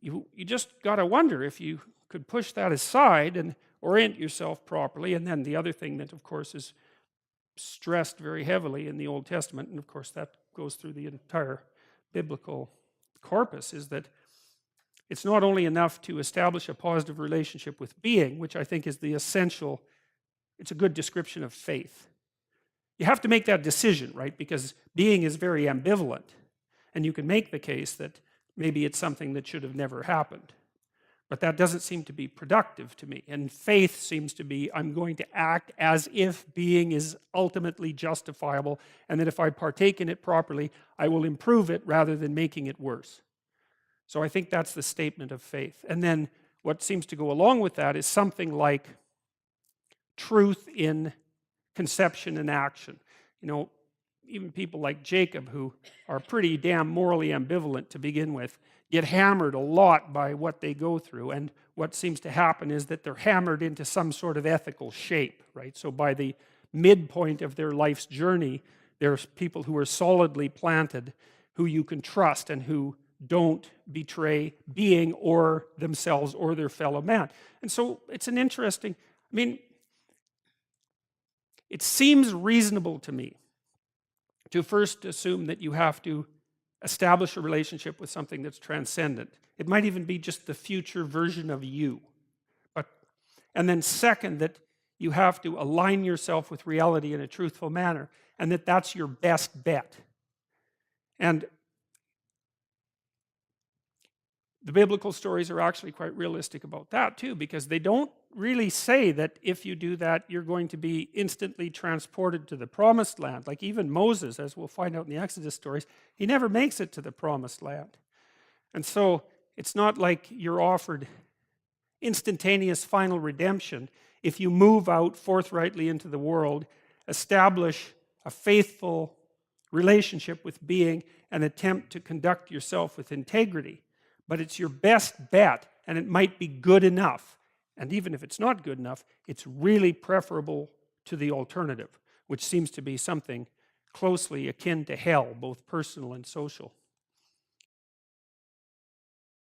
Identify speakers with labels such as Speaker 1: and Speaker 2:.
Speaker 1: you just got to wonder if you could push that aside and orient yourself properly. And then the other thing that, of course, is stressed very heavily in the Old Testament, and of course that goes through the entire biblical corpus, is that it's not only enough to establish a positive relationship with being, which I think is the essential, it's a good description of faith. You have to make that decision, right? Because being is very ambivalent. And you can make the case that maybe it's something that should have never happened. But that doesn't seem to be productive to me. And faith seems to be, I'm going to act as if being is ultimately justifiable, and that if I partake in it properly, I will improve it rather than making it worse. So I think that's the statement of faith. And then what seems to go along with that is something like truth in conception and action. You know, even people like Jacob, who are pretty damn morally ambivalent to begin with, get hammered a lot by what they go through. And what seems to happen is that they're hammered into some sort of ethical shape, right? So by the midpoint of their life's journey, there's people who are solidly planted, who you can trust and who don't betray being or themselves or their fellow man. And so it's an interesting, I mean, it seems reasonable to me to first assume that you have to establish a relationship with something that's transcendent. It might even be just the future version of you. And then second, that you have to align yourself with reality in a truthful manner, and that that's your best bet. And the biblical stories are actually quite realistic about that too, because they don't really say that if you do that, you're going to be instantly transported to the promised land. Like even Moses, as we'll find out in the Exodus stories, he never makes it to the promised land. And so it's not like you're offered instantaneous final redemption if you move out forthrightly into the world, establish a faithful relationship with being, and attempt to conduct yourself with integrity. But it's your best bet, and it might be good enough. And even if it's not good enough, it's really preferable to the alternative, which seems to be something closely akin to hell, both personal and social.